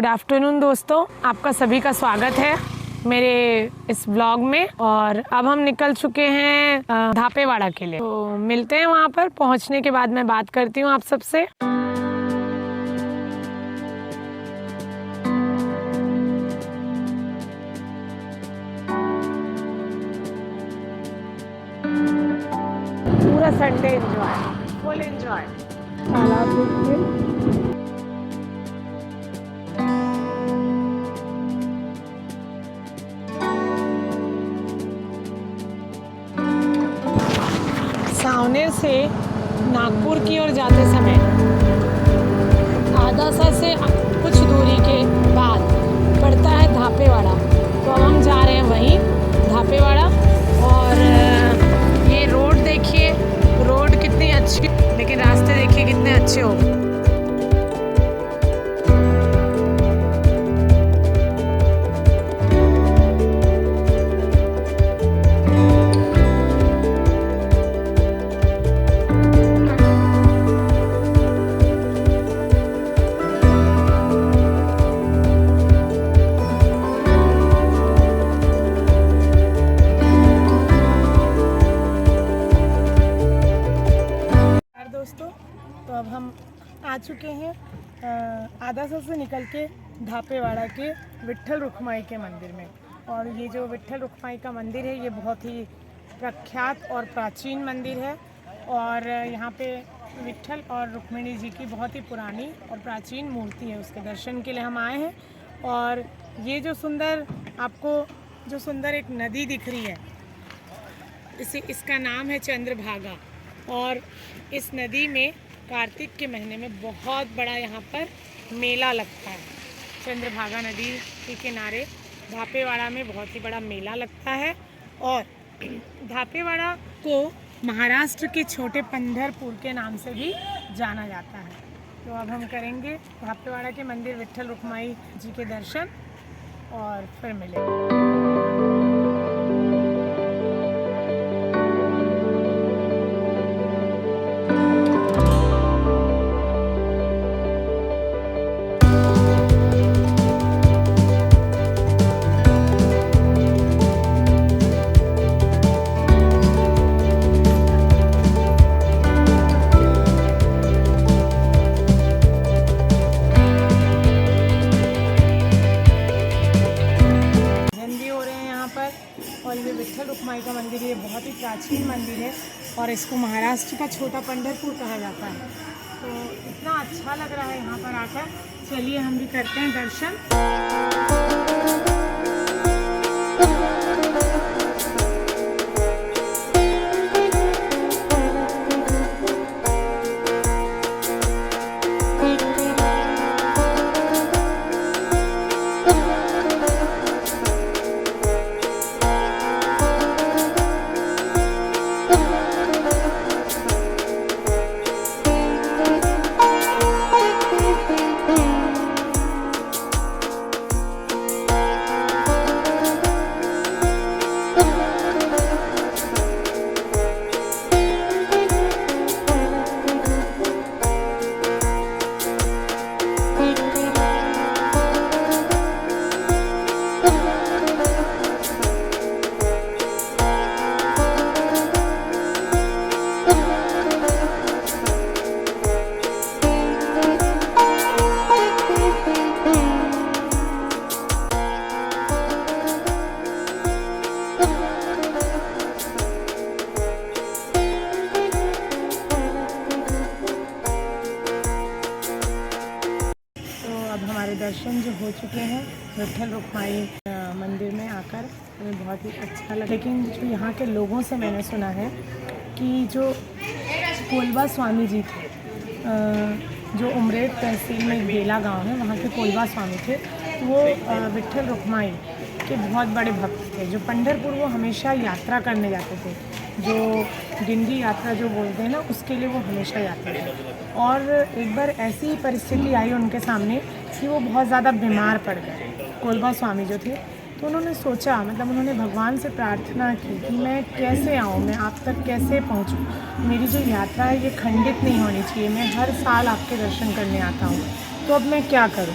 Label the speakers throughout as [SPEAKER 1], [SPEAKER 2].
[SPEAKER 1] Good afternoon दोस्तों, आपका सभी का स्वागत है मेरे इस व्लॉग में। और अब हम निकल चुके हैं धापेवाड़ा के लिए, तो मिलते हैं वहाँ पर। पहुँचने के बाद मैं बात करती हूँ आप सबसे। पूरा संडे एंजॉय, फुल एंजॉय। तालाब देखिए, सावनेर से नागपुर की ओर जाते समय आदासा से कुछ दूरी के बाद पड़ता है धापेवाड़ा। तो अब हम जा रहे हैं वहीं धापेवाड़ा। और ये रोड देखिए, रोड कितनी अच्छी, लेकिन रास्ते देखिए कितने अच्छे हो। तो अब हम आ चुके हैं आदासा से निकल के धापेवाड़ा के विट्ठल रुक्माई के मंदिर में। और ये जो विट्ठल रुक्माई का मंदिर है, ये बहुत ही प्रख्यात और प्राचीन मंदिर है। और यहाँ पे विट्ठल और रुक्मिणी जी की बहुत ही पुरानी और प्राचीन मूर्ति है, उसके दर्शन के लिए हम आए हैं। और ये जो सुंदर आपको जो सुंदर एक नदी दिख रही है, इसका नाम है चंद्रभागा। और इस नदी में कार्तिक के महीने में बहुत बड़ा यहाँ पर मेला लगता है। चंद्रभागा नदी के किनारे धापेवाड़ा में बहुत ही बड़ा मेला लगता है। और धापेवाड़ा को महाराष्ट्र के छोटे पंढरपुर के नाम से भी जाना जाता है। तो अब हम करेंगे धापेवाड़ा के मंदिर विट्ठल रुक्माई जी के दर्शन और फिर मिलेंगे। और ये विट्ठल रुक्माई का मंदिर, ये बहुत ही प्राचीन मंदिर है और इसको महाराष्ट्र का छोटा पंढरपुर कहा जाता है। तो इतना अच्छा लग रहा है यहाँ पर आकर। चलिए हम भी करते हैं दर्शन। दर्शन जो हो चुके हैं विट्ठल रुक्माई मंदिर में आकर हमें बहुत ही अच्छा लगा। लेकिन जो यहाँ के लोगों से मैंने सुना है कि जो कोलबा स्वामी जी थे, जो उमरेड तहसील में बेला गांव है, वहाँ के कोलबा स्वामी थे, वो विट्ठल रुक्माई के बहुत बड़े भक्त थे। जो पंढरपुर वो हमेशा यात्रा करने जाते थे, जो डिंडी यात्रा जो बोलते हैं ना, उसके लिए वो हमेशा जाते थे। और एक बार ऐसी परिस्थिति आई उनके सामने कि वो बहुत ज़्यादा बीमार पड़ गए, कोलबा स्वामी जो थे। तो उन्होंने सोचा, मतलब उन्होंने भगवान से प्रार्थना की कि मैं कैसे आऊँ, मैं आप तक कैसे पहुँचूँ, मेरी जो यात्रा है ये खंडित नहीं होनी चाहिए, मैं हर साल आपके दर्शन करने आता हूँ, तो अब मैं क्या करूँ।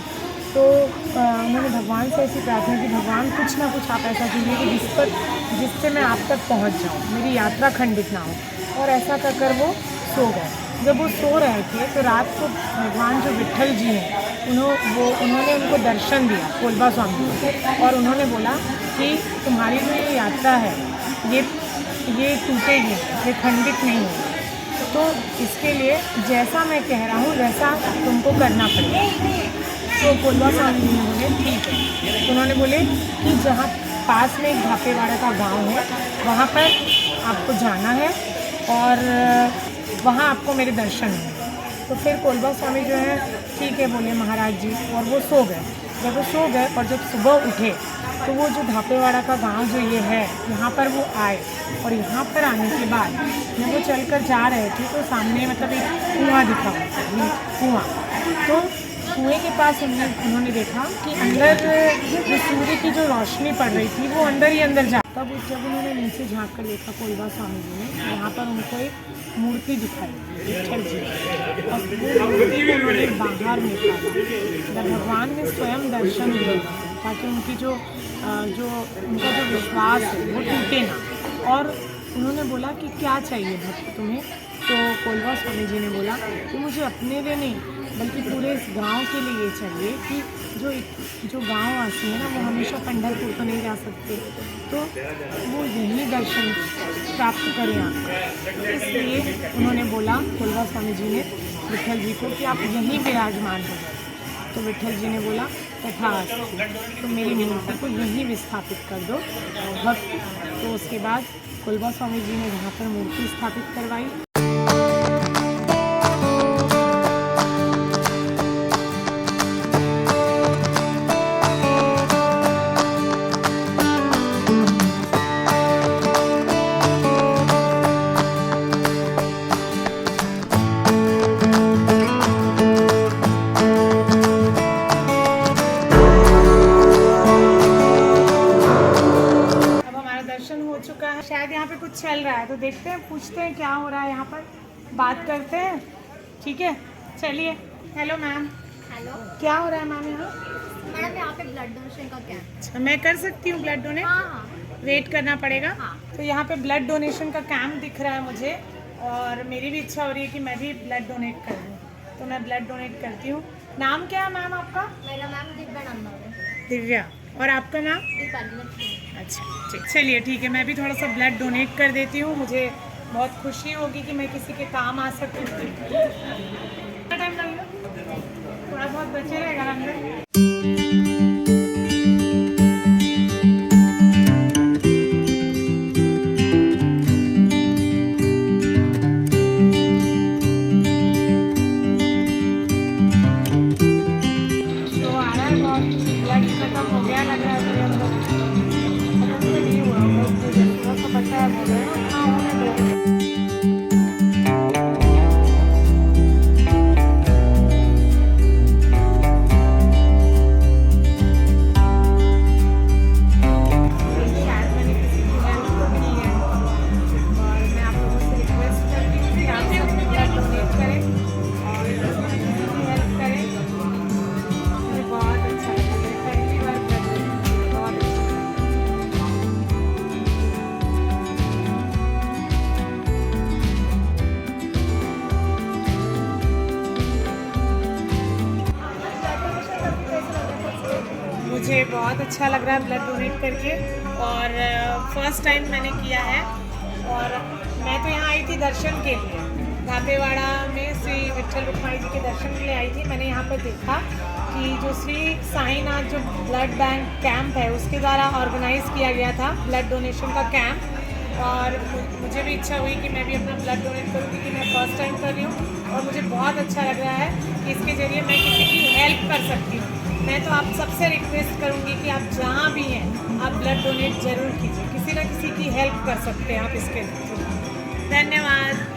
[SPEAKER 1] तो उन्होंने भगवान से ऐसी प्रार्थना की, भगवान कुछ ना कुछ आप ऐसा कीजिए कि जिससे मैं आप तक पहुंच जाऊं, मेरी यात्रा खंडित ना हो। और ऐसा कर वो सो गए। जब वो सो रहे थे तो रात को भगवान जो विट्ठल जी हैं उन्होंने उनको दर्शन दिया, कोलबा स्वामी को, और उन्होंने बोला कि तुम्हारी जो ये यात्रा है ये टूटेगी, ये खंडित नहीं होगी, तो इसके लिए जैसा मैं कह रहा हूँ वैसा तुमको करना पड़ेगा। तो कोलबा स्वामी जी ने बोले ठीक है। तो उन्होंने बोले कि जहाँ पास में एक धापेवाड़ा का गांव है वहाँ पर आपको जाना है और वहाँ आपको मेरे दर्शन होंगे। तो फिर कोलबा स्वामी जो है ठीक है बोले महाराज जी, और वो सो गए। जब वो सो गए और जब सुबह उठे तो वो जो धापेवाड़ा का गांव जो ये है यहाँ पर वो आए, और यहाँ पर आने के बाद जब वो चल कर जा रहे थे तो सामने मतलब एक कुआं दिखा, कुआं। तो कुएं के पास उन्होंने देखा कि अंदर जो सूर्य की जो रोशनी पड़ रही थी वो अंदर ही अंदर जा। तब जब उन्होंने नीचे झांक कर देखा कोलबा स्वामी जी ने, वहाँ पर उनको एक मूर्ति दिखाई विट्ठल जी, और वो मूर्ति को उन्होंने बाहर निकाला। जब भगवान ने स्वयं दर्शन दिए ताकि उनकी जो उनका जो विश्वास है वो टूटे ना। और उन्होंने बोला कि क्या चाहिए भक्त तुम्हें? तो कोलबा स्वामी जी ने बोला कि मुझे अपने लिए नहीं बल्कि पूरे इस गांव के लिए ये चाहिए कि जो गांववासी है ना वो हमेशा पंढरपुर तो नहीं जा सकते, तो वो यही दर्शन प्राप्त करें आपको। इसलिए उन्होंने बोला कोलबा स्वामी जी ने विट्ठल जी को कि आप यहीं विराजमान हो जाए। तो विट्ठल जी ने बोला तथास्तु, तो मेरी मूर्ति को यहीं विस्थापित कर दो भक्त। तो उसके बाद कोलबा स्वामी जी ने वहाँ पर मूर्ति स्थापित करवाई। हो चुका है, शायद यहाँ पे कुछ चल रहा है तो देखते हैं, पूछते हैं क्या हो रहा है यहाँ पर, बात करते हैं। ठीक है, चलिए। Hello ma'am.
[SPEAKER 2] हेलो,
[SPEAKER 1] क्या हो रहा है मैम यहाँ?
[SPEAKER 2] मैडम यहाँ पे ब्लड डोनेशन का कैंप।
[SPEAKER 1] अच्छा, मैं कर सकती हूँ ब्लड डोनेट?
[SPEAKER 2] हाँ।
[SPEAKER 1] वेट करना पड़ेगा?
[SPEAKER 2] हाँ।
[SPEAKER 1] तो यहाँ पे ब्लड डोनेशन का कैंप दिख रहा है मुझे, और मेरी भी इच्छा हो रही है कि मैं भी ब्लड डोनेट कर दूँ, तो मैं ब्लड डोनेट करती हूँ। नाम क्या है मैम आपका?
[SPEAKER 2] मेरा नाम दिव्या नंदा है।
[SPEAKER 1] दिव्या। और आपका नाम? अच्छा ठीक, चलिए ठीक है, मैं भी थोड़ा सा ब्लड डोनेट कर देती हूँ। मुझे बहुत खुशी होगी कि मैं किसी के काम आ सकती हूँ। कितना टाइम लगेगा? थोड़ा बहुत बचे रहेगा अंदर। तो आ रहा है बहुत, ब्लड खत्म हो गया लग रहा है मेरे अंदर। नहीं हुआ थोड़ा सा बचा है, बोल रहे हैं ना। हाँ, होने दो। मुझे बहुत अच्छा लग रहा है ब्लड डोनेट करके, और फर्स्ट टाइम मैंने किया है। और मैं तो यहाँ आई थी दर्शन के लिए, धापेवाड़ा में श्री विट्ठल रुक्माई जी के दर्शन के लिए आई थी। मैंने यहाँ पर देखा कि जो श्री साईनाथ जो ब्लड बैंक कैंप है उसके द्वारा ऑर्गेनाइज़ किया गया था ब्लड डोनेशन का कैंप, और मुझे भी इच्छा हुई कि मैं भी अपना ब्लड डोनेट करूँ, क्योंकि मैं फर्स्ट टाइम कर रही हूँ और मुझे बहुत अच्छा लग रहा है कि इसके ज़रिए मैं किसी की हेल्प कर सकती हूँ। मैं तो आप सबसे रिक्वेस्ट करूँगी कि आप जहाँ भी हैं आप ब्लड डोनेट ज़रूर कीजिए, किसी न किसी की हेल्प कर सकते हैं आप इसके लिए। धन्यवाद।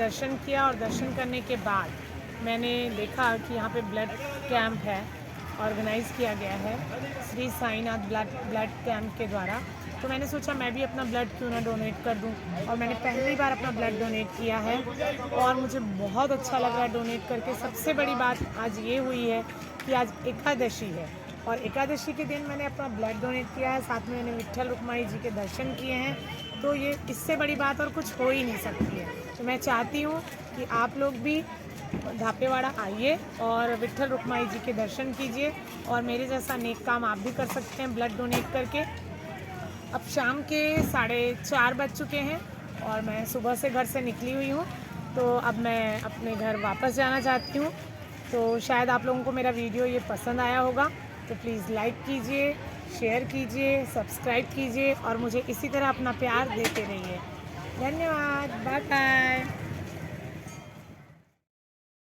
[SPEAKER 1] दर्शन किया और दर्शन करने के बाद मैंने देखा कि यहाँ पे ब्लड कैंप है, ऑर्गेनाइज़ किया गया है श्री साईनाथ ब्लड कैंप के द्वारा। तो मैंने सोचा मैं भी अपना ब्लड क्यों ना डोनेट कर दूं, और मैंने पहली बार अपना ब्लड डोनेट किया है और मुझे बहुत अच्छा लग रहा है डोनेट करके। सबसे बड़ी बात आज ये हुई है कि आज एकादशी है और एकादशी के दिन मैंने अपना ब्लड डोनेट किया है, साथ में मैंने विट्ठल रुक्माई जी के दर्शन किए हैं। तो ये इससे बड़ी बात और कुछ हो ही नहीं सकती है। तो मैं चाहती हूँ कि आप लोग भी धापेवाड़ा आइए और विट्ठल रुक्माई जी के दर्शन कीजिए और मेरे जैसा नेक काम आप भी कर सकते हैं ब्लड डोनेट करके। अब शाम के 4:30 बज चुके हैं और मैं सुबह से घर से निकली हुई हूँ, तो अब मैं अपने घर वापस जाना चाहती हूँ। तो शायद आप लोगों को मेरा वीडियो ये पसंद आया होगा, तो प्लीज़ लाइक कीजिए, शेयर कीजिए, सब्सक्राइब कीजिए और मुझे इसी तरह अपना प्यार देते रहिए। धन्यवाद, बाय बाय।